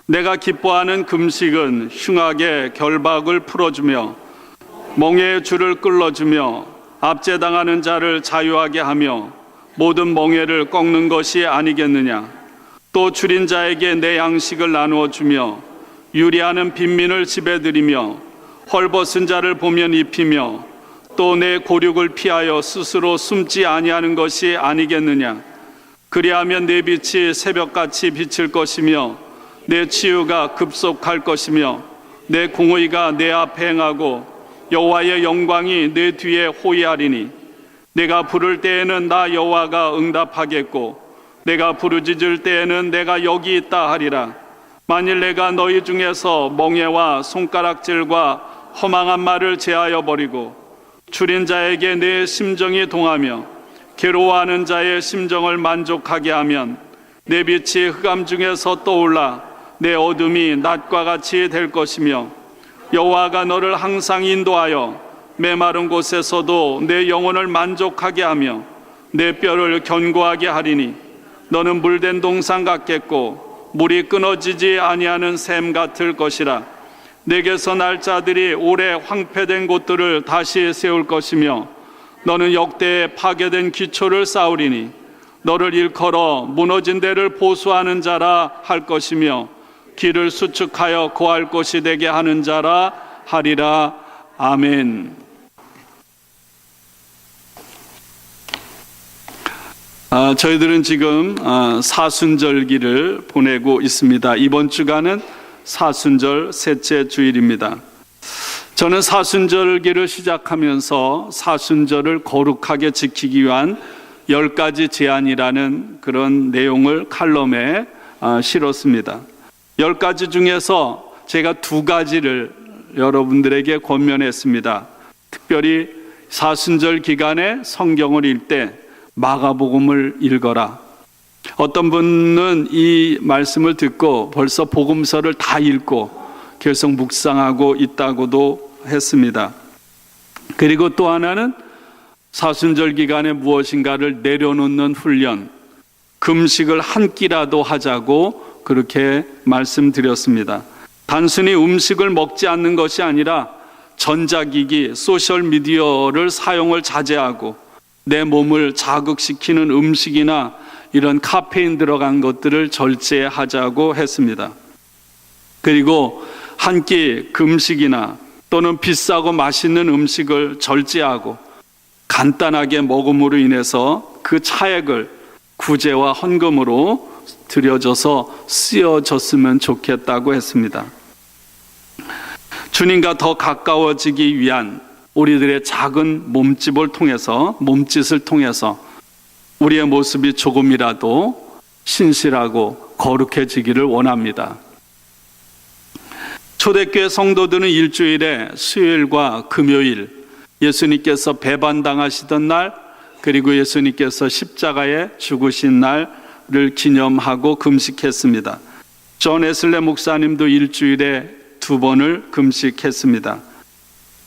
내가 기뻐하는 금식은 흉악의 결박을 풀어주며 멍에의 줄을 끌어주며 압제당하는 자를 자유하게 하며 모든 멍에를 꺾는 것이 아니겠느냐. 또 줄인 자에게 내 양식을 나누어 주며 유리하는 빈민을 집에 들이며 헐벗은 자를 보면 입히며 또 내 고륙을 피하여 스스로 숨지 아니하는 것이 아니겠느냐. 그리하면 내 빛이 새벽같이 비칠 것이며 내 치유가 급속할 것이며 내 공의가 내 앞에 행하고 여호와의 영광이 내 뒤에 호위하리니 내가 부를 때에는 나 여호와가 응답하겠고 내가 부르짖을 때에는 내가 여기 있다 하리라. 만일 내가 너희 중에서 멍에와 손가락질과 허망한 말을 제하여 버리고 줄인 자에게 내 심정이 동하며 괴로워하는 자의 심정을 만족하게 하면 내 빛이 흑암 중에서 떠올라 내 어둠이 낮과 같이 될 것이며 여호와가 너를 항상 인도하여 메마른 곳에서도 내 영혼을 만족하게 하며 내 뼈를 견고하게 하리니 너는 물된 동산 같겠고 물이 끊어지지 아니하는 샘 같을 것이라. 내게서 날 자들이 오래 황폐된 곳들을 다시 세울 것이며 너는 역대에 파괴된 기초를 쌓으리니 너를 일컬어 무너진 데를 보수하는 자라 할 것이며 길을 수축하여 거할 곳이 되게 하는 자라 하리라. 아멘. 저희들은 지금 사순절기를 보내고 있습니다. 이번 주간은 사순절 셋째 주일입니다. 저는 사순절기를 시작하면서 사순절을 거룩하게 지키기 위한 10가지 제안이라는 그런 내용을 칼럼에 실었습니다. 10가지 중에서 제가 2가지를 여러분들에게 권면했습니다. 특별히 사순절 기간에 성경을 읽을 때 마가복음을 읽어라. 어떤 분은 이 말씀을 듣고 벌써 복음서를 다 읽고 계속 묵상하고 있다고도 했습니다. 그리고 또 하나는 사순절 기간에 무엇인가를 내려놓는 훈련, 금식을 한 끼라도 하자고 그렇게 말씀드렸습니다. 단순히 음식을 먹지 않는 것이 아니라 전자기기, 소셜미디어를 사용을 자제하고 내 몸을 자극시키는 음식이나 이런 카페인 들어간 것들을 절제하자고 했습니다. 그리고 한 끼 금식이나 또는 비싸고 맛있는 음식을 절제하고 간단하게 먹음으로 인해서 그 차액을 구제와 헌금으로 드려져서 쓰여졌으면 좋겠다고 했습니다. 주님과 더 가까워지기 위한 우리들의 작은 몸짓을 통해서 우리의 모습이 조금이라도 신실하고 거룩해지기를 원합니다. 초대교회 성도들은 일주일에 수요일과 금요일, 예수님께서 배반당하시던 날, 그리고 예수님께서 십자가에 죽으신 날을 기념하고 금식했습니다. 존 웨슬리 목사님도 일주일에 2번을 금식했습니다.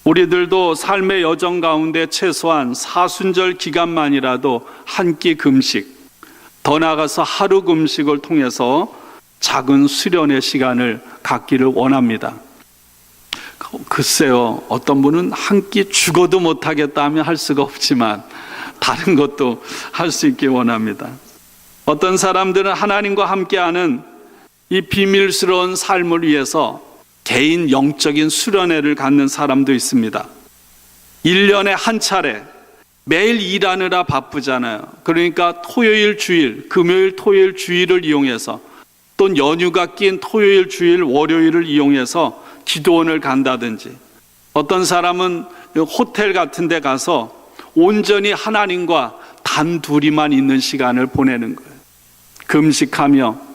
우리들도 삶의 여정 가운데 최소한 사순절 기간만이라도 한 끼 금식, 더 나아가서 하루 금식을 통해서 작은 수련의 시간을 갖기를 원합니다. 글쎄요, 어떤 분은 한 끼 죽어도 못하겠다 하면 할 수가 없지만 다른 것도 할 수 있기 원합니다. 어떤 사람들은 하나님과 함께하는 이 비밀스러운 삶을 위해서 개인 영적인 수련회를 갖는 사람도 있습니다. 1년에 한 차례, 매일 일하느라 바쁘잖아요. 그러니까 토요일 주일, 금요일 토요일 주일을 이용해서 또 연휴가 낀 토요일 주일 월요일을 이용해서 기도원을 간다든지, 어떤 사람은 호텔 같은 데 가서 온전히 하나님과 단둘이만 있는 시간을 보내는 거예요. 금식하며,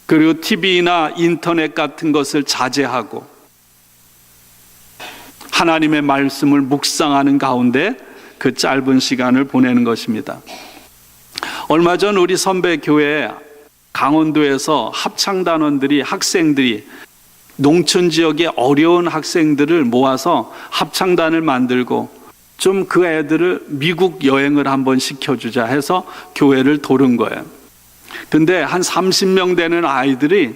그리고 TV나 인터넷 같은 것을 자제하고 하나님의 말씀을 묵상하는 가운데 그 짧은 시간을 보내는 것입니다. 얼마 전 우리 선배 교회 강원도에서 합창단원들이, 학생들이 농촌 지역의 어려운 학생들을 모아서 합창단을 만들고 좀 그 애들을 미국 여행을 한번 시켜주자 해서 교회를 도른 거예요. 근데 한 30명 되는 아이들이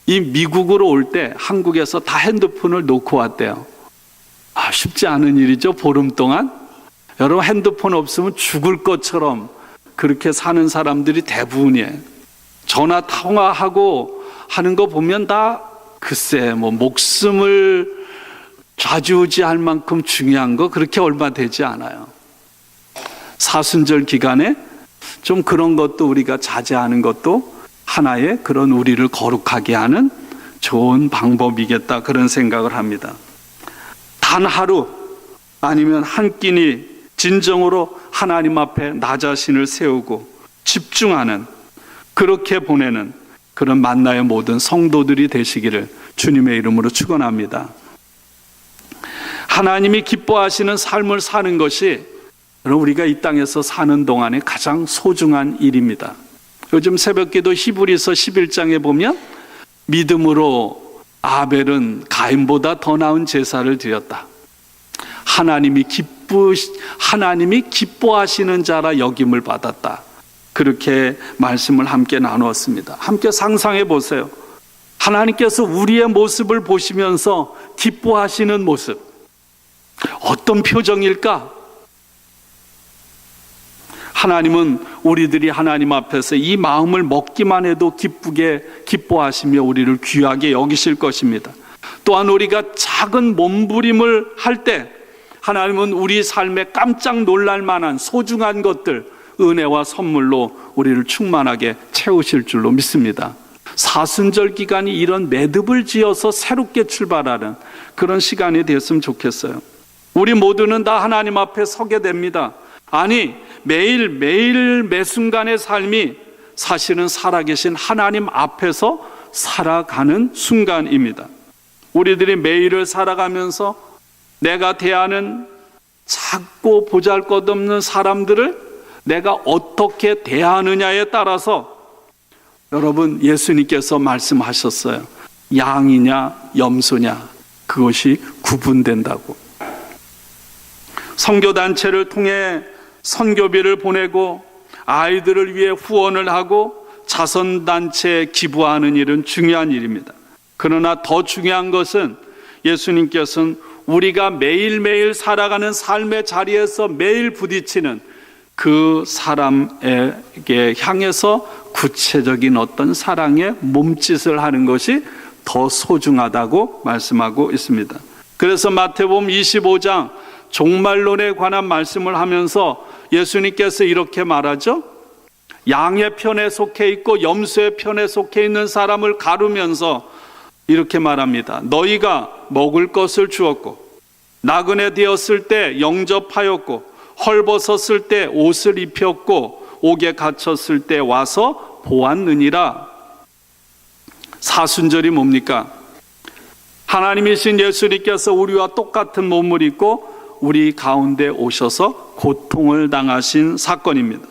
이 미국으로 올 때 한국에서 다 핸드폰을 놓고 왔대요. 쉽지 않은 일이죠. 보름 동안. 여러분, 핸드폰 없으면 죽을 것처럼 그렇게 사는 사람들이 대부분이에요. 전화 통화하고 하는 거 보면 다 글쎄 목숨을 좌지우지할 만큼 중요한 거 그렇게 얼마 되지 않아요. 사순절 기간에 좀 그런 것도 우리가 자제하는 것도 하나의 그런 우리를 거룩하게 하는 좋은 방법이겠다, 그런 생각을 합니다. 단 하루 아니면 한 끼니 진정으로 하나님 앞에 나 자신을 세우고 집중하는, 그렇게 보내는 그런 만나의 모든 성도들이 되시기를 주님의 이름으로 축원합니다. 하나님이 기뻐하시는 삶을 사는 것이 우리가 이 땅에서 사는 동안에 가장 소중한 일입니다. 요즘 새벽기도 히브리서 11장에 보면 믿음으로 아벨은 가인보다 더 나은 제사를 드렸다. 하나님이 기뻐하시는 자라 여김을 받았다. 그렇게 말씀을 함께 나누었습니다. 함께 상상해 보세요. 하나님께서 우리의 모습을 보시면서 기뻐하시는 모습, 어떤 표정일까? 하나님은 우리들이 하나님 앞에서 이 마음을 먹기만 해도 기뻐하시며 우리를 귀하게 여기실 것입니다. 또한 우리가 작은 몸부림을 할 때 하나님은 우리 삶에 깜짝 놀랄 만한 소중한 것들, 은혜와 선물로 우리를 충만하게 채우실 줄로 믿습니다. 사순절 기간이 이런 매듭을 지어서 새롭게 출발하는 그런 시간이 됐으면 좋겠어요. 우리 모두는 다 하나님 앞에 서게 됩니다. 아니, 매일 매 순간의 삶이 사실은 살아계신 하나님 앞에서 살아가는 순간입니다. 우리들이 매일을 살아가면서 내가 대하는 작고 보잘것없는 사람들을 내가 어떻게 대하느냐에 따라서, 여러분, 예수님께서 말씀하셨어요. 양이냐 염소냐, 그것이 구분된다고. 선교단체를 통해 선교비를 보내고 아이들을 위해 후원을 하고 자선단체에 기부하는 일은 중요한 일입니다. 그러나 더 중요한 것은 예수님께서는 우리가 매일매일 살아가는 삶의 자리에서 매일 부딪히는 그 사람에게 향해서 구체적인 어떤 사랑의 몸짓을 하는 것이 더 소중하다고 말씀하고 있습니다. 그래서 마태복음 25장 종말론에 관한 말씀을 하면서 예수님께서 이렇게 말하죠. 양의 편에 속해 있고 염소의 편에 속해 있는 사람을 가르면서 이렇게 말합니다. 너희가 먹을 것을 주었고 나그네 되었을 때 영접하였고 헐벗었을 때 옷을 입혔고 옥에 갇혔을 때 와서 보았느니라. 사순절이 뭡니까? 하나님이신 예수님께서 우리와 똑같은 몸을 입고 우리 가운데 오셔서 고통을 당하신 사건입니다.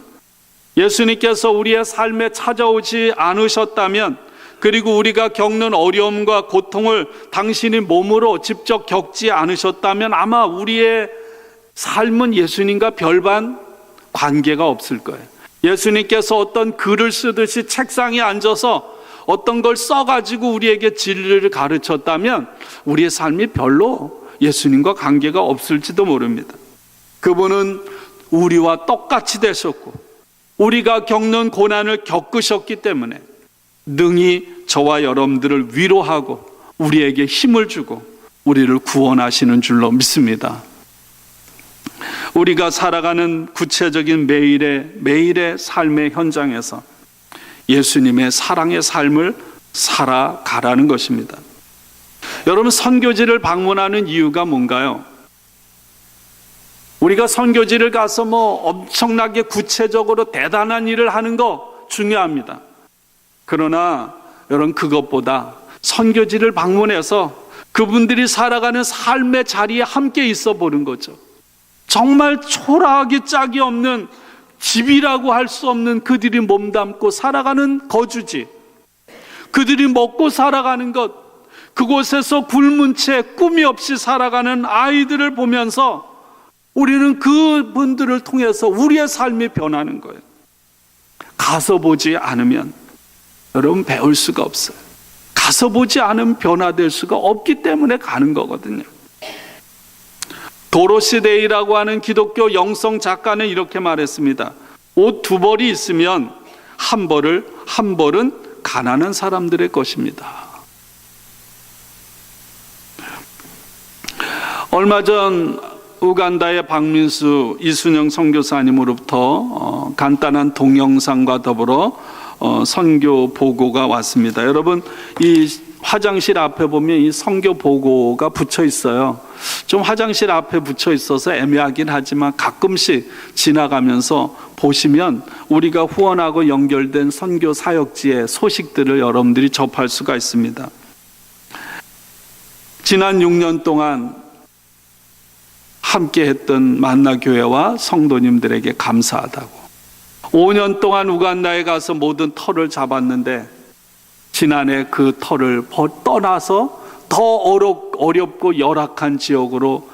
예수님께서 우리의 삶에 찾아오지 않으셨다면, 그리고 우리가 겪는 어려움과 고통을 당신이 몸으로 직접 겪지 않으셨다면 아마 우리의 삶은 예수님과 별반 관계가 없을 거예요. 예수님께서 어떤 글을 쓰듯이 책상에 앉아서 어떤 걸 써가지고 우리에게 진리를 가르쳤다면 우리의 삶이 별로 예수님과 관계가 없을지도 모릅니다. 그분은 우리와 똑같이 되셨고 우리가 겪는 고난을 겪으셨기 때문에 능히 저와 여러분들을 위로하고 우리에게 힘을 주고 우리를 구원하시는 줄로 믿습니다. 우리가 살아가는 구체적인 매일의 삶의 현장에서 예수님의 사랑의 삶을 살아가라는 것입니다. 여러분, 선교지를 방문하는 이유가 뭔가요? 우리가 선교지를 가서 엄청나게 구체적으로 대단한 일을 하는 거 중요합니다. 그러나 여러분, 그것보다 선교지를 방문해서 그분들이 살아가는 삶의 자리에 함께 있어 보는 거죠. 정말 초라하기 짝이 없는 집이라고 할 수 없는 그들이 몸담고 살아가는 거주지, 그들이 먹고 살아가는 것, 그곳에서 굶은 채 꿈이 없이 살아가는 아이들을 보면서 우리는 그분들을 통해서 우리의 삶이 변하는 거예요. 가서 보지 않으면 여러분 배울 수가 없어요. 가서 보지 않으면 변화될 수가 없기 때문에 가는 거거든요. 도로시 데이라고 하는 기독교 영성 작가는 이렇게 말했습니다. 옷 두 벌이 있으면 한 벌은 가난한 사람들의 것입니다. 얼마 전 우간다의 박민수 이순영 선교사님으로부터 간단한 동영상과 더불어 선교 보고가 왔습니다. 여러분, 이 화장실 앞에 보면 이 선교 보고가 붙여 있어요. 좀 화장실 앞에 붙여 있어서 애매하긴 하지만 가끔씩 지나가면서 보시면 우리가 후원하고 연결된 선교 사역지의 소식들을 여러분들이 접할 수가 있습니다. 지난 6년 동안 함께 했던 만나교회와 성도님들에게 감사하다고, 5년 동안 우간다에 가서 모든 터를 잡았는데 지난해 그 터를 떠나서 더 어렵고 열악한 지역으로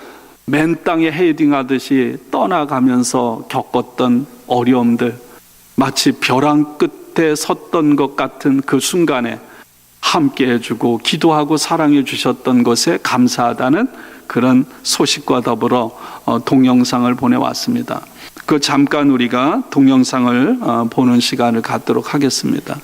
맨 땅에 헤딩하듯이 떠나가면서 겪었던 어려움들, 마치 벼랑 끝에 섰던 것 같은 그 순간에 함께 해주고 기도하고 사랑해 주셨던 것에 감사하다는 그런 소식과 더불어 동영상을 보내왔습니다. 그 잠깐 우리가 동영상을 보는 시간을 갖도록 하겠습니다.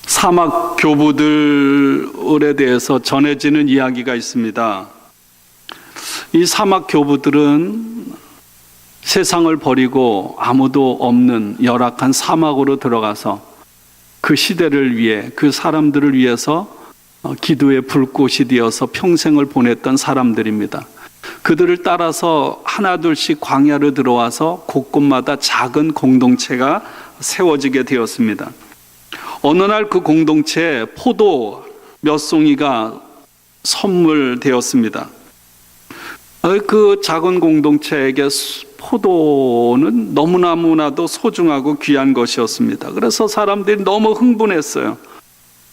사막 교부들에 대해서 전해지는 이야기가 있습니다. 이 사막 교부들은 세상을 버리고 아무도 없는 열악한 사막으로 들어가서 그 시대를 위해, 그 사람들을 위해서 기도의 불꽃이 되어서 평생을 보냈던 사람들입니다. 그들을 따라서 하나둘씩 광야로 들어와서 곳곳마다 작은 공동체가 세워지게 되었습니다. 어느 날 그 공동체에 포도 몇 송이가 선물되었습니다. 그 작은 공동체에게 포도는 너무나도 소중하고 귀한 것이었습니다. 그래서 사람들이 너무 흥분했어요.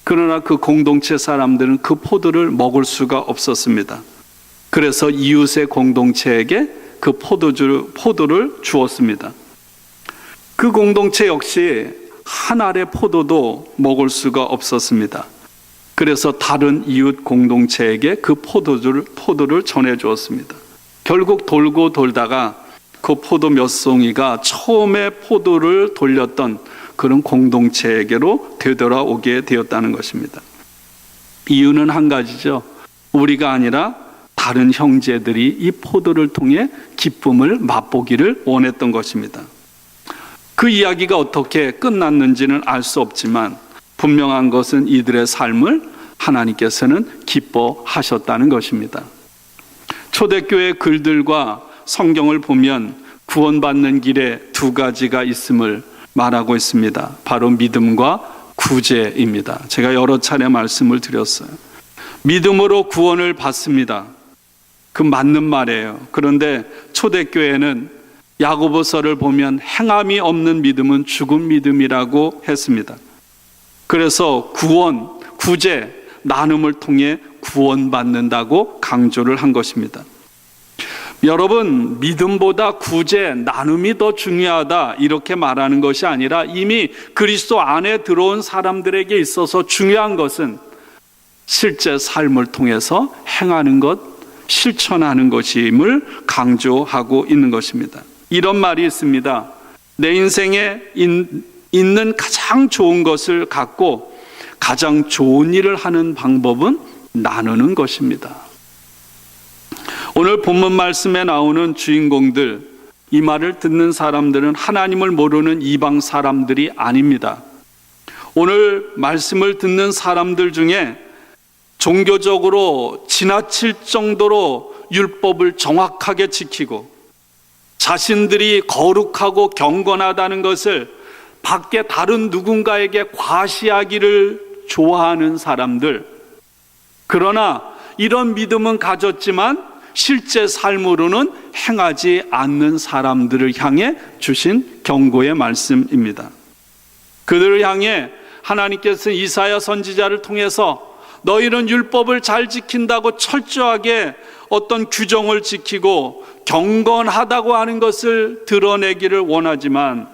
그러나 그 공동체 사람들은 그 포도를 먹을 수가 없었습니다. 그래서 이웃의 공동체에게 그 포도를 주었습니다. 그 공동체 역시 한 알의 포도도 먹을 수가 없었습니다. 그래서 다른 이웃 공동체에게 그 포도를 전해주었습니다. 결국 돌고 돌다가 그 포도 몇 송이가 처음에 포도를 돌렸던 그런 공동체에게로 되돌아오게 되었다는 것입니다. 이유는 한 가지죠. 우리가 아니라 다른 형제들이 이 포도를 통해 기쁨을 맛보기를 원했던 것입니다. 그 이야기가 어떻게 끝났는지는 알 수 없지만 분명한 것은 이들의 삶을 하나님께서는 기뻐하셨다는 것입니다. 초대교회 글들과 성경을 보면 구원받는 길에 두 가지가 있음을 말하고 있습니다. 바로 믿음과 구제입니다. 제가 여러 차례 말씀을 드렸어요. 믿음으로 구원을 받습니다. 그 맞는 말이에요. 그런데 초대교회는 야고보서를 보면 행함이 없는 믿음은 죽은 믿음이라고 했습니다. 그래서 구원, 구제, 나눔을 통해 구원받는다고 강조를 한 것입니다. 여러분, 믿음보다 구제, 나눔이 더 중요하다 이렇게 말하는 것이 아니라 이미 그리스도 안에 들어온 사람들에게 있어서 중요한 것은 실제 삶을 통해서 행하는 것, 실천하는 것임을 강조하고 있는 것입니다. 이런 말이 있습니다. 내 인생에 있는 가장 좋은 것을 갖고 가장 좋은 일을 하는 방법은 나누는 것입니다. 오늘 본문 말씀에 나오는 주인공들, 이 말을 듣는 사람들은 하나님을 모르는 이방 사람들이 아닙니다. 오늘 말씀을 듣는 사람들 중에 종교적으로 지나칠 정도로 율법을 정확하게 지키고 자신들이 거룩하고 경건하다는 것을 밖에 다른 누군가에게 과시하기를 좋아하는 사람들, 그러나 이런 믿음은 가졌지만 실제 삶으로는 행하지 않는 사람들을 향해 주신 경고의 말씀입니다. 그들을 향해 하나님께서 이사야 선지자를 통해서 너희는 율법을 잘 지킨다고 철저하게 어떤 규정을 지키고 경건하다고 하는 것을 드러내기를 원하지만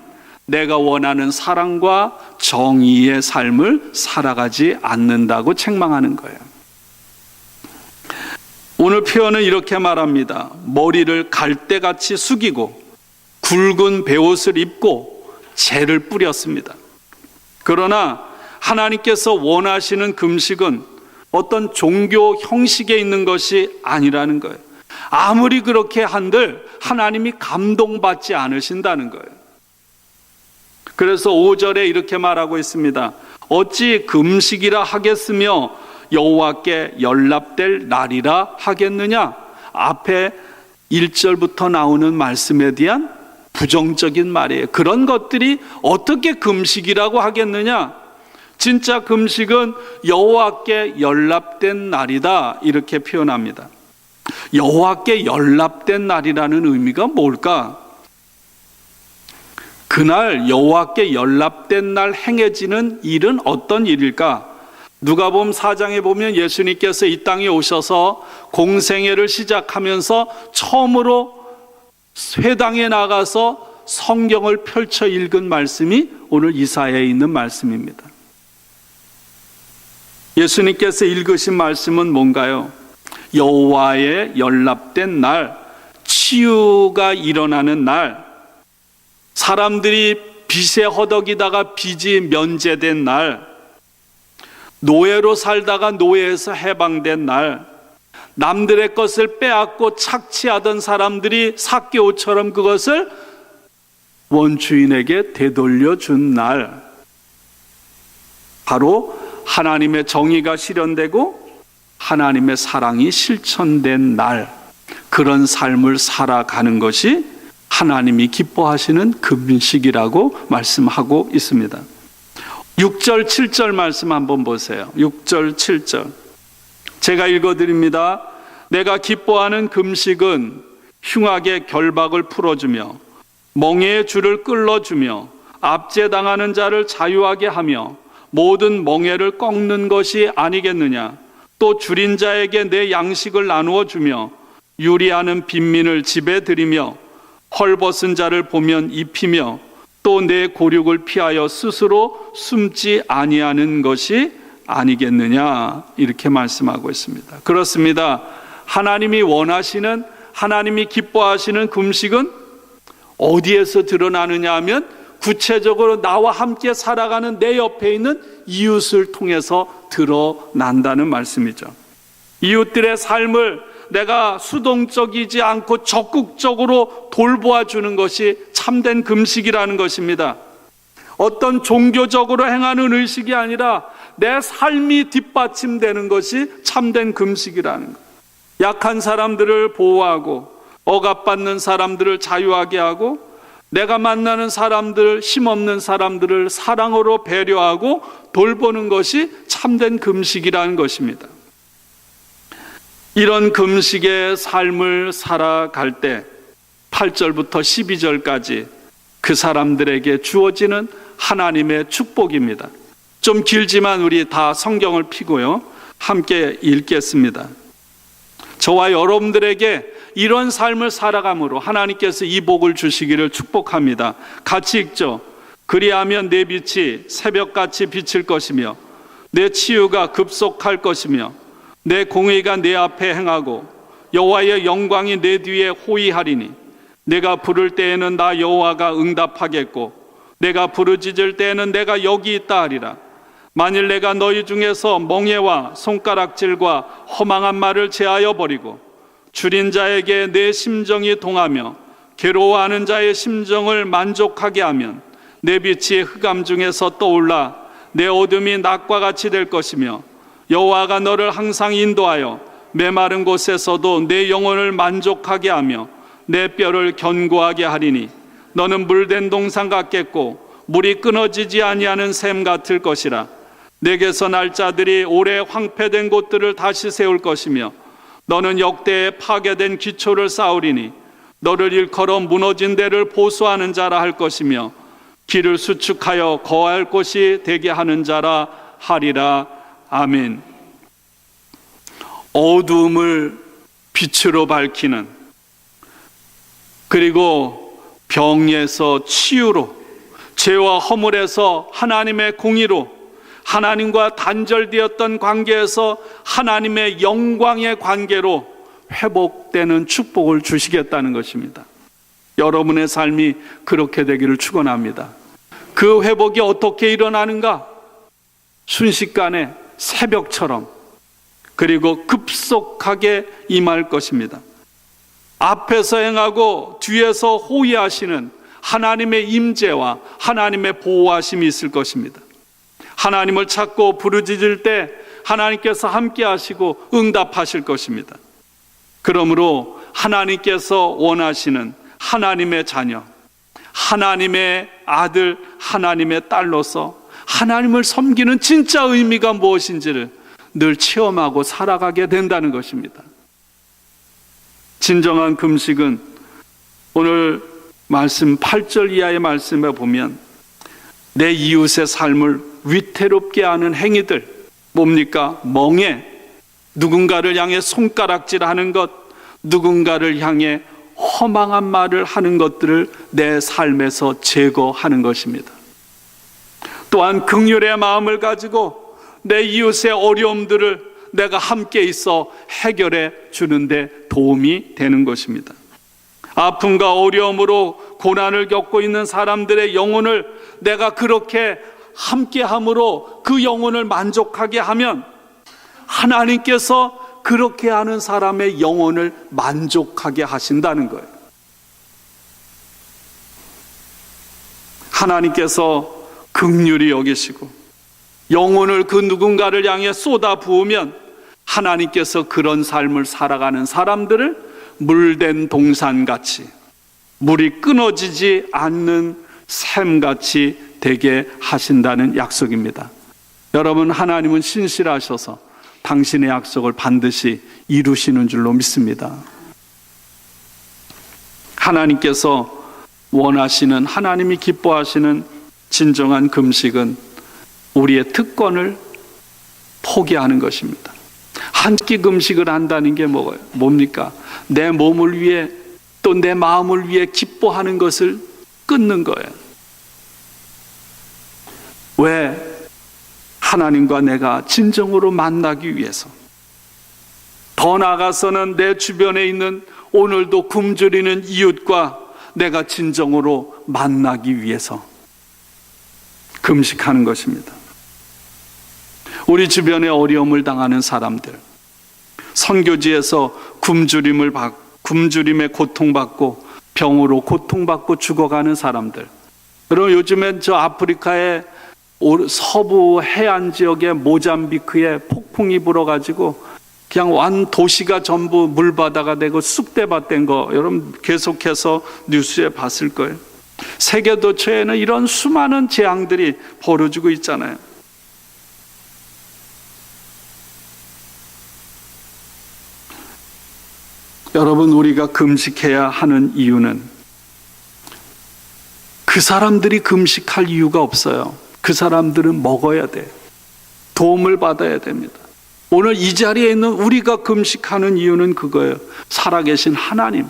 내가 원하는 사랑과 정의의 삶을 살아가지 않는다고 책망하는 거예요. 오늘 표현은 이렇게 말합니다. 머리를 갈대같이 숙이고 굵은 베옷을 입고 재를 뿌렸습니다. 그러나 하나님께서 원하시는 금식은 어떤 종교 형식에 있는 것이 아니라는 거예요. 아무리 그렇게 한들 하나님이 감동받지 않으신다는 거예요. 그래서 5절에 이렇게 말하고 있습니다. 어찌 금식이라 하겠으며 여호와께 연락될 날이라 하겠느냐. 앞에 1절부터 나오는 말씀에 대한 부정적인 말이에요. 그런 것들이 어떻게 금식이라고 하겠느냐. 진짜 금식은 여호와께 연락된 날이다 이렇게 표현합니다. 여호와께 연락된 날이라는 의미가 뭘까? 그날 여호와께 연락된 날 행해지는 일은 어떤 일일까? 누가복음 4장에 보면 예수님께서 이 땅에 오셔서 공생애를 시작하면서 처음으로 회당에 나가서 성경을 펼쳐 읽은 말씀이 오늘 이사야에 있는 말씀입니다. 예수님께서 읽으신 말씀은 뭔가요? 여호와의 연락된 날, 치유가 일어나는 날, 사람들이 빚에 허덕이다가 빚이 면제된 날, 노예로 살다가 노예에서 해방된 날, 남들의 것을 빼앗고 착취하던 사람들이 삭개오처럼 그것을 원주인에게 되돌려준 날, 바로 하나님의 정의가 실현되고 하나님의 사랑이 실천된 날, 그런 삶을 살아가는 것이 하나님이 기뻐하시는 금식이라고 말씀하고 있습니다. 6절, 7절 말씀 한번 보세요. 6절, 7절. 제가 읽어드립니다. 내가 기뻐하는 금식은 흉악의 결박을 풀어주며 멍에의 줄을 끌어주며 압제당하는 자를 자유하게 하며 모든 멍에를 꺾는 것이 아니겠느냐. 또 줄인 자에게 내 양식을 나누어 주며 유리하는 빈민을 집에 들이며 헐벗은 자를 보면 입히며 또 내 고륙을 피하여 스스로 숨지 아니하는 것이 아니겠느냐, 이렇게 말씀하고 있습니다. 그렇습니다. 하나님이 원하시는, 하나님이 기뻐하시는 금식은 어디에서 드러나느냐 하면 구체적으로 나와 함께 살아가는 내 옆에 있는 이웃을 통해서 드러난다는 말씀이죠. 이웃들의 삶을 내가 수동적이지 않고 적극적으로 돌보아 주는 것이 참된 금식이라는 것입니다. 어떤 종교적으로 행하는 의식이 아니라 내 삶이 뒷받침되는 것이 참된 금식이라는 것. 약한 사람들을 보호하고 억압받는 사람들을 자유하게 하고 내가 만나는 사람들, 힘없는 사람들을 사랑으로 배려하고 돌보는 것이 참된 금식이라는 것입니다. 이런 금식의 삶을 살아갈 때 8절부터 12절까지 그 사람들에게 주어지는 하나님의 축복입니다. 좀 길지만 우리 다 성경을 펴고요, 함께 읽겠습니다. 저와 여러분들에게 이런 삶을 살아감으로 하나님께서 이 복을 주시기를 축복합니다. 같이 읽죠. 그리하면 내 빛이 새벽같이 비칠 것이며 내 치유가 급속할 것이며 내 공의가 내 앞에 행하고 여호와의 영광이 내 뒤에 호위하리니 내가 부를 때에는 나 여호와가 응답하겠고 내가 부르짖을 때에는 내가 여기 있다 하리라. 만일 내가 너희 중에서 멍에와 손가락질과 허망한 말을 제하여 버리고 줄인 자에게 내 심정이 동하며 괴로워하는 자의 심정을 만족하게 하면 내 빛이 흑암 중에서 떠올라 내 어둠이 낮과 같이 될 것이며 여호와가 너를 항상 인도하여 메마른 곳에서도 내 영혼을 만족하게 하며 내 뼈를 견고하게 하리니 너는 물된 동산 같겠고 물이 끊어지지 아니하는 샘 같을 것이라. 내게서 날 자들이 오래 황폐된 곳들을 다시 세울 것이며 너는 역대에 파괴된 기초를 쌓으리니 너를 일컬어 무너진 데를 보수하는 자라 할 것이며 길을 수축하여 거할 곳이 되게 하는 자라 하리라. 아멘. 어두움을 빛으로 밝히는, 그리고 병에서 치유로, 죄와 허물에서 하나님의 공의로, 하나님과 단절되었던 관계에서 하나님의 영광의 관계로 회복되는 축복을 주시겠다는 것입니다. 여러분의 삶이 그렇게 되기를 축원합니다. 그 회복이 어떻게 일어나는가? 순식간에 새벽처럼, 그리고 급속하게 임할 것입니다. 앞에서 행하고 뒤에서 호위하시는 하나님의 임재와 하나님의 보호하심이 있을 것입니다. 하나님을 찾고 부르짖을 때 하나님께서 함께 하시고 응답하실 것입니다. 그러므로 하나님께서 원하시는 하나님의 자녀, 하나님의 아들, 하나님의 딸로서 하나님을 섬기는 진짜 의미가 무엇인지를 늘 체험하고 살아가게 된다는 것입니다. 진정한 금식은 오늘 말씀 8절 이하의 말씀에 보면 내 이웃의 삶을 위태롭게 하는 행위들, 뭡니까? 멍에, 누군가를 향해 손가락질하는 것, 누군가를 향해 허망한 말을 하는 것들을 내 삶에서 제거하는 것입니다. 또한 긍휼의 마음을 가지고 내 이웃의 어려움들을 내가 함께 있어 해결해 주는데 도움이 되는 것입니다. 아픔과 어려움으로 고난을 겪고 있는 사람들의 영혼을 내가 그렇게 함께함으로 그 영혼을 만족하게 하면 하나님께서 그렇게 하는 사람의 영혼을 만족하게 하신다는 거예요. 하나님께서 긍휼히 여기시고 영혼을 그 누군가를 향해 쏟아 부으면 하나님께서 그런 삶을 살아가는 사람들을 물된 동산같이, 물이 끊어지지 않는 샘같이 되게 하신다는 약속입니다. 여러분, 하나님은 신실하셔서 당신의 약속을 반드시 이루시는 줄로 믿습니다. 하나님께서 원하시는, 하나님이 기뻐하시는 진정한 금식은 우리의 특권을 포기하는 것입니다. 한 끼 금식을 한다는 게 뭡니까? 내 몸을 위해 또 내 마음을 위해 기뻐하는 것을 끊는 거예요. 왜? 하나님과 내가 진정으로 만나기 위해서. 더 나아가서는 내 주변에 있는 오늘도 굶주리는 이웃과 내가 진정으로 만나기 위해서 금식하는 것입니다. 우리 주변에 어려움을 당하는 사람들, 선교지에서 굶주림에 고통받고 병으로 고통받고 죽어가는 사람들, 여러분, 요즘엔 저 아프리카의 서부 해안 지역의 모잠비크에 폭풍이 불어가지고 그냥 완 도시가 전부 물바다가 되고 쑥대밭 된 거 여러분 계속해서 뉴스에 봤을 거예요. 세계 도처에는 이런 수많은 재앙들이 벌어지고 있잖아요. 여러분, 우리가 금식해야 하는 이유는 그 사람들이 금식할 이유가 없어요. 그 사람들은 먹어야 돼. 도움을 받아야 됩니다. 오늘 이 자리에 있는 우리가 금식하는 이유는 그거예요. 살아계신 하나님,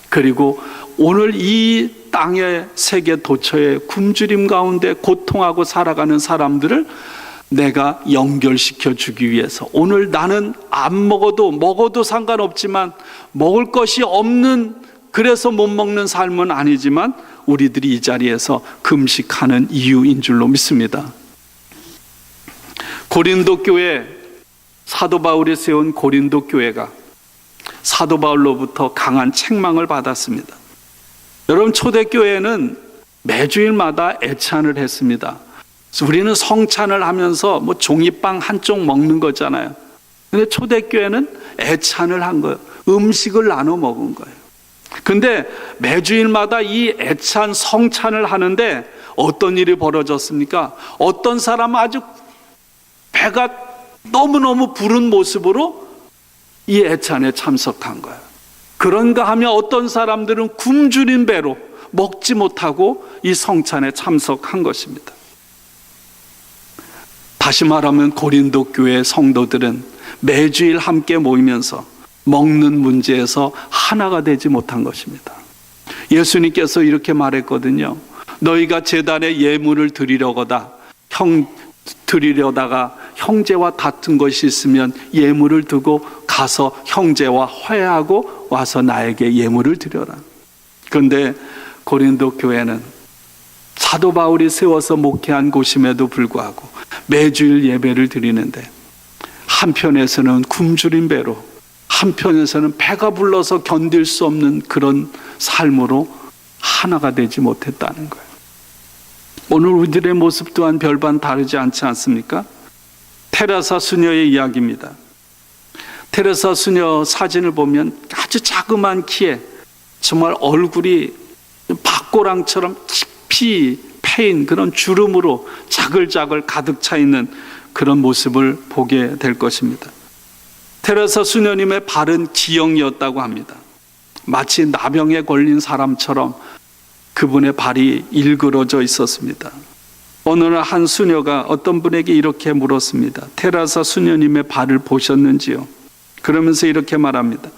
그리고 오늘 이 땅의 세계 도처에 굶주림 가운데 고통하고 살아가는 사람들을 내가 연결시켜 주기 위해서, 오늘 나는 안 먹어도 상관없지만 먹을 것이 없는, 그래서 못 먹는 삶은 아니지만 우리들이 이 자리에서 금식하는 이유인 줄로 믿습니다. 고린도 교회, 사도 바울이 세운 고린도 교회가 사도 바울로부터 강한 책망을 받았습니다. 여러분, 초대교회는 매주일마다 애찬을 했습니다. 우리는 성찬을 하면서 종이빵 한쪽 먹는 거잖아요. 근데 초대교회는 애찬을 한 거예요. 음식을 나눠 먹은 거예요. 근데 매주일마다 이 애찬 성찬을 하는데 어떤 일이 벌어졌습니까? 어떤 사람은 아주 배가 너무너무 부른 모습으로 이 애찬에 참석한 거예요. 그런가 하면 어떤 사람들은 굶주린 배로 먹지 못하고 이 성찬에 참석한 것입니다. 다시 말하면 고린도 교회 성도들은 매주일 함께 모이면서 먹는 문제에서 하나가 되지 못한 것입니다. 예수님께서 이렇게 말했거든요. 너희가 제단에 예물을 드리려다가 형제와 다툰 것이 있으면 예물을 두고 가서 형제와 화해하고 와서 나에게 예물을 드려라. 그런데 고린도 교회는 사도 바울이 세워서 목회한 곳임에도 불구하고 매주일 예배를 드리는데 한편에서는 굶주린 배로, 한편에서는 배가 불러서 견딜 수 없는 그런 삶으로 하나가 되지 못했다는 거예요. 오늘 우리들의 모습 또한 별반 다르지 않지 않습니까? 테레사 수녀의 이야기입니다. 테레사 수녀 사진을 보면 아주 자그마한 키에 정말 얼굴이 박고랑처럼 깊이 패인 그런 주름으로 자글자글 가득 차 있는 그런 모습을 보게 될 것입니다. 테레사 수녀님의 발은 기형이었다고 합니다. 마치 나병에 걸린 사람처럼 그분의 발이 일그러져 있었습니다. 어느 날 한 수녀가 어떤 분에게 이렇게 물었습니다. 테레사 수녀님의 발을 보셨는지요? 그러면서 이렇게 말합니다.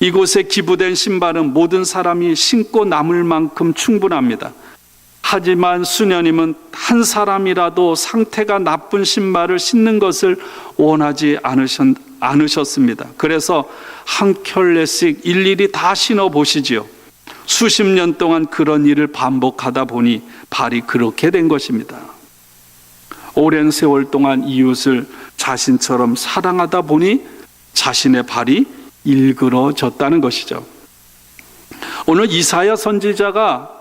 이곳에 기부된 신발은 모든 사람이 신고 남을 만큼 충분합니다. 하지만 수녀님은 한 사람이라도 상태가 나쁜 신발을 신는 것을 원하지 않으셨습니다. 그래서 한 켤레씩 일일이 다 신어 보시지요. 수십 년 동안 그런 일을 반복하다 보니 발이 그렇게 된 것입니다. 오랜 세월 동안 이웃을 자신처럼 사랑하다 보니 자신의 발이 일그러졌다는 것이죠. 오늘 이사야 선지자가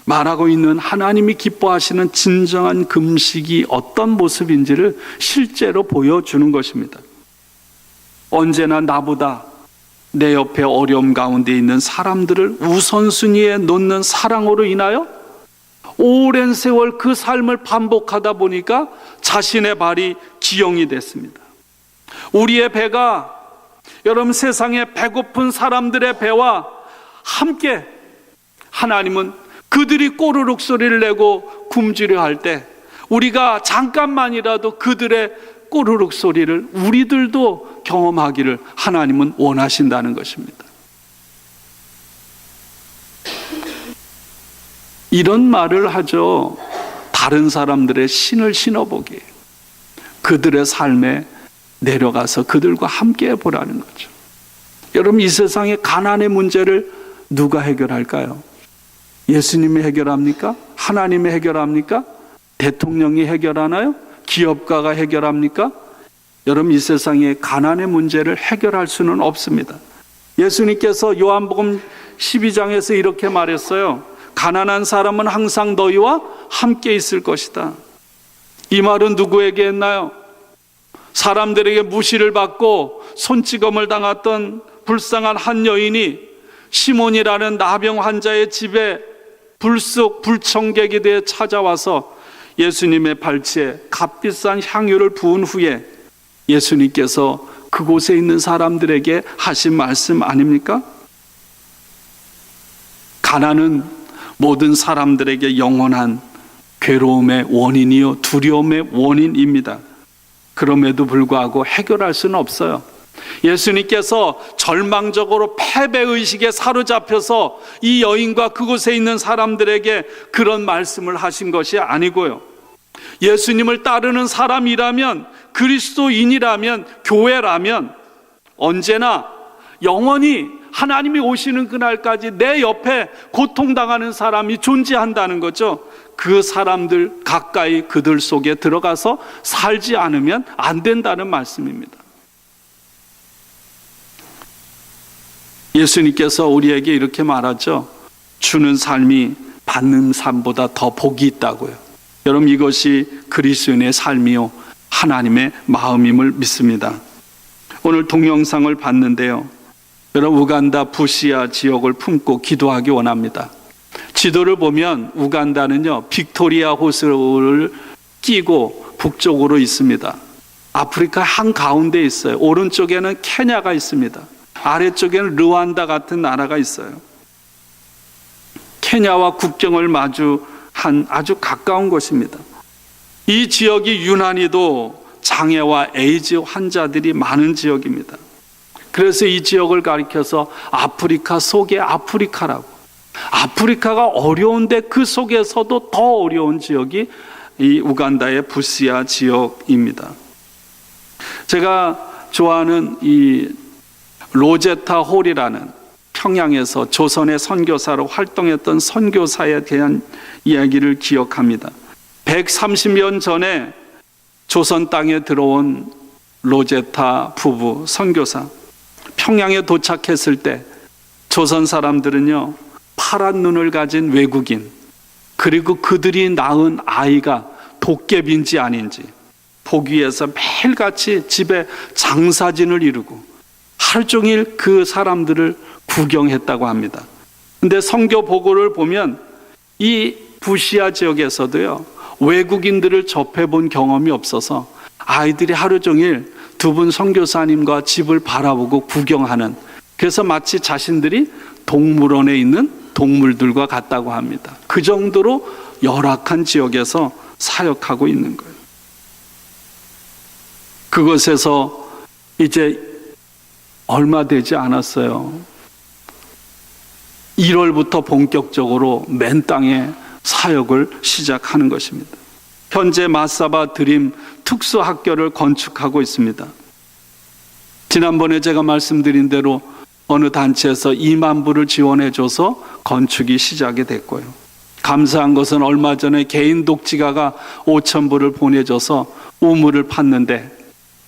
말하고 있는 하나님이 기뻐하시는 진정한 금식이 어떤 모습인지를 실제로 보여주는 것입니다. 언제나 나보다 내 옆에 어려움 가운데 있는 사람들을 우선순위에 놓는 사랑으로 인하여 오랜 세월 그 삶을 반복하다 보니까 자신의 발이 기영이 됐습니다. 우리의 배가 여러분 세상에 배고픈 사람들의 배와 함께 하나님은 그들이 꼬르륵 소리를 내고 굶주려 할 때 우리가 잠깐만이라도 그들의 꼬르륵 소리를 우리들도 경험하기를 하나님은 원하신다는 것입니다. 이런 말을 하죠. 다른 사람들의 신을 신어보기, 그들의 삶에 내려가서 그들과 함께 해보라는 거죠. 여러분, 이 세상의 가난의 문제를 누가 해결할까요? 예수님이 해결합니까? 하나님이 해결합니까? 대통령이 해결하나요? 기업가가 해결합니까? 여러분, 이 세상의 가난의 문제를 해결할 수는 없습니다. 예수님께서 요한복음 12장에서 이렇게 말했어요. 가난한 사람은 항상 너희와 함께 있을 것이다. 이 말은 누구에게 했나요? 사람들에게 무시를 받고 손찌검을 당했던 불쌍한 한 여인이 시몬이라는 나병 환자의 집에 불쑥 불청객이 되어 찾아와서 예수님의 발치에 값비싼 향유를 부은 후에 예수님께서 그곳에 있는 사람들에게 하신 말씀 아닙니까? 가난은 모든 사람들에게 영원한 괴로움의 원인이요 두려움의 원인입니다. 그럼에도 불구하고 해결할 수는 없어요. 예수님께서 절망적으로 패배의식에 사로잡혀서 이 여인과 그곳에 있는 사람들에게 그런 말씀을 하신 것이 아니고요. 예수님을 따르는 사람이라면, 그리스도인이라면, 교회라면 언제나 영원히 하나님이 오시는 그날까지 내 옆에 고통당하는 사람이 존재한다는 거죠. 그 사람들 가까이 그들 속에 들어가서 살지 않으면 안 된다는 말씀입니다. 예수님께서 우리에게 이렇게 말하죠. 주는 삶이 받는 삶보다 더 복이 있다고요. 여러분, 이것이 그리스도인의 삶이요 하나님의 마음임을 믿습니다. 오늘 동영상을 봤는데요. 여러분, 우간다 부시아 지역을 품고 기도하기 원합니다. 지도를 보면 우간다는요 빅토리아 호수를 끼고 북쪽으로 있습니다. 아프리카 한가운데 있어요. 오른쪽에는 케냐가 있습니다. 아래쪽에는 르완다 같은 나라가 있어요. 케냐와 국경을 마주한 아주 가까운 곳입니다. 이 지역이 유난히도 장애와 에이즈 환자들이 많은 지역입니다. 그래서 이 지역을 가리켜서 아프리카 속의 아프리카라고, 아프리카가 어려운데 그 속에서도 더 어려운 지역이 이 우간다의 부시아 지역입니다. 제가 좋아하는 이 로제타 홀이라는 평양에서 조선의 선교사로 활동했던 선교사에 대한 이야기를 기억합니다. 130년 전에 조선 땅에 들어온 로제타 부부 선교사, 평양에 도착했을 때 조선 사람들은요 파란 눈을 가진 외국인, 그리고 그들이 낳은 아이가 도깨비인지 아닌지 보기 위해서 매일같이 집에 장사진을 이루고 하루 종일 그 사람들을 구경했다고 합니다. 근데 선교 보고를 보면 이 부시아 지역에서도요 외국인들을 접해본 경험이 없어서 아이들이 하루 종일 두 분 선교사님과 집을 바라보고 구경하는, 그래서 마치 자신들이 동물원에 있는 동물들과 같다고 합니다. 그 정도로 열악한 지역에서 사역하고 있는 거예요. 그곳에서 이제 얼마 되지 않았어요. 1월부터 본격적으로 맨 땅에 사역을 시작하는 것입니다. 현재 마사바 드림 특수학교를 건축하고 있습니다. 지난번에 제가 말씀드린 대로 어느 단체에서 2만 불을 지원해줘서 건축이 시작이 됐고요. 감사한 것은 얼마 전에 개인 독지가가 5천 불을 보내줘서 우물을 팠는데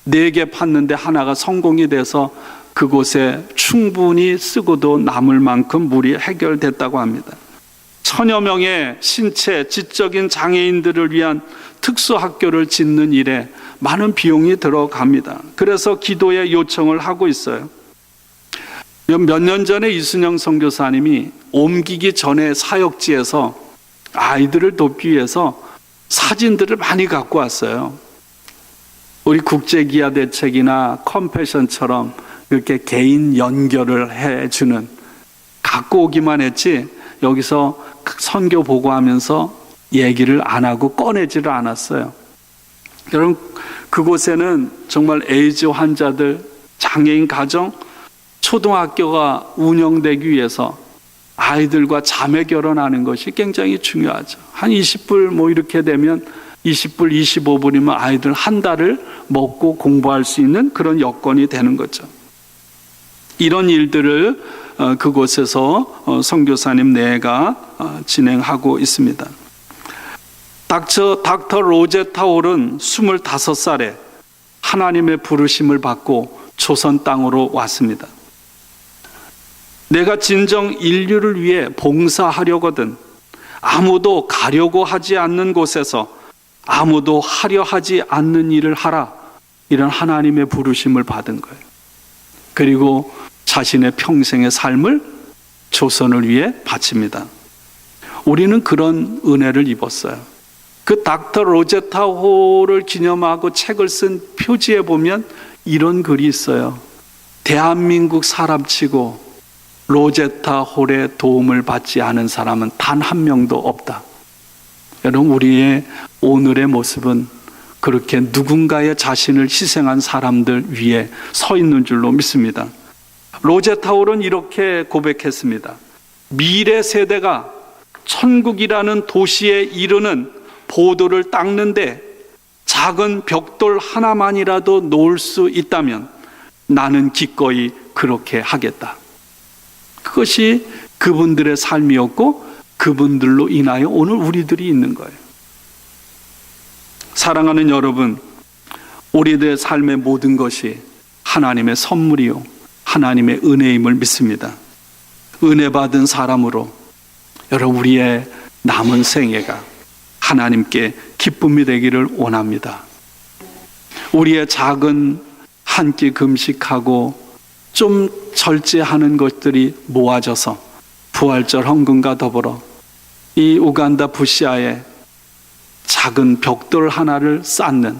4개 팠는데 하나가 성공이 돼서 그곳에 충분히 쓰고도 남을 만큼 물이 해결됐다고 합니다. 1000여 명의 신체, 지적인 장애인들을 위한 특수학교를 짓는 일에 많은 비용이 들어갑니다. 그래서 기도의 요청을 하고 있어요. 몇 년 전에 이순영 선교사님이 옮기기 전에 사역지에서 아이들을 돕기 위해서 사진들을 많이 갖고 왔어요. 우리 국제기아 대책이나 컴패션처럼 이렇게 개인 연결을 해주는, 갖고 오기만 했지 여기서 선교 보고하면서 얘기를 안 하고 꺼내지를 않았어요. 여러분, 그곳에는 정말 에이즈 환자들, 장애인 가정, 초등학교가 운영되기 위해서 아이들과 자매 결혼하는 것이 굉장히 중요하죠. 한 20불 뭐 이렇게 되면 20불, 25불이면 아이들 한 달을 먹고 공부할 수 있는 그런 여건이 되는 거죠. 이런 일들을 그곳에서 선교사님 내가 진행하고 있습니다. 닥터 로제타 홀은 25살에 하나님의 부르심을 받고 조선 땅으로 왔습니다. 내가 진정 인류를 위해 봉사하려거든 아무도 가려고 하지 않는 곳에서 아무도 하려 하지 않는 일을 하라, 이런 하나님의 부르심을 받은 거예요. 그리고 자신의 평생의 삶을 조선을 위해 바칩니다. 우리는 그런 은혜를 입었어요. 그 닥터 로제타 홀을 기념하고 책을 쓴 표지에 보면 이런 글이 있어요. 대한민국 사람치고 로제타 홀의 도움을 받지 않은 사람은 단 한 명도 없다. 여러분, 우리의 오늘의 모습은 그렇게 누군가의 자신을 희생한 사람들 위에 서 있는 줄로 믿습니다. 로제타 홀은 이렇게 고백했습니다. 미래 세대가 천국이라는 도시에 이르는 보도를 닦는데 작은 벽돌 하나만이라도 놓을 수 있다면 나는 기꺼이 그렇게 하겠다. 그것이 그분들의 삶이었고 그분들로 인하여 오늘 우리들이 있는 거예요. 사랑하는 여러분, 우리들의 삶의 모든 것이 하나님의 선물이요 하나님의 은혜임을 믿습니다. 은혜 받은 사람으로 여러분, 우리의 남은 생애가 하나님께 기쁨이 되기를 원합니다. 우리의 작은 한 끼 금식하고 좀 절제하는 것들이 모아져서 부활절 헌금과 더불어 이 우간다 부시아에 작은 벽돌 하나를 쌓는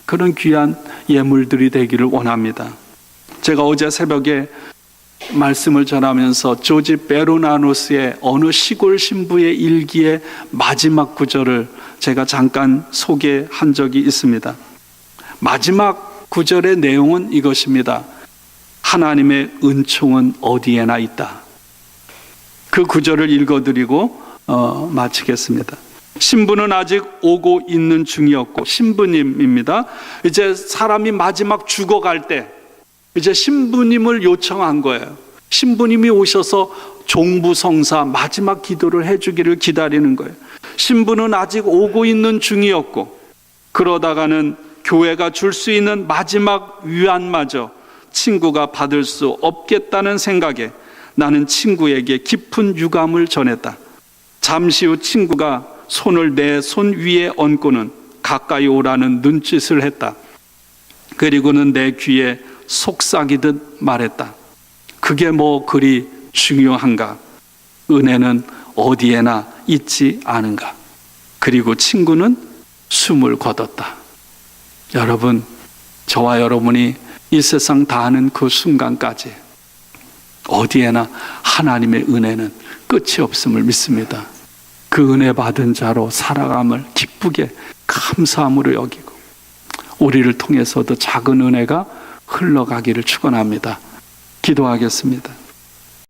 그런 귀한 예물들이 되기를 원합니다. 제가 어제 새벽에 말씀을 전하면서 조지 베로나누스의 어느 시골 신부의 일기의 마지막 구절을 제가 잠깐 소개한 적이 있습니다. 마지막 구절의 내용은 이것입니다. 하나님의 은총은 어디에나 있다. 그 구절을 읽어드리고 마치겠습니다. 신부는 아직 오고 있는 중이었고, 신부님입니다. 이제 사람이 마지막 죽어갈 때 이제 신부님을 요청한 거예요. 신부님이 오셔서 종부성사 마지막 기도를 해주기를 기다리는 거예요. 신부는 아직 오고 있는 중이었고, 그러다가는 교회가 줄 수 있는 마지막 위안마저 친구가 받을 수 없겠다는 생각에 나는 친구에게 깊은 유감을 전했다. 잠시 후 친구가 손을 내 손 위에 얹고는 가까이 오라는 눈짓을 했다. 그리고는 내 귀에 속삭이듯 말했다. 그게 뭐 그리 중요한가? 은혜는 어디에나 있지 않은가? 그리고 친구는 숨을 거뒀다. 여러분, 저와 여러분이 이 세상 다 아는 그 순간까지 어디에나 하나님의 은혜는 끝이 없음을 믿습니다. 그 은혜 받은 자로 살아감을 기쁘게 감사함으로 여기고 우리를 통해서도 작은 은혜가 흘러가기를 축원합니다. 기도하겠습니다.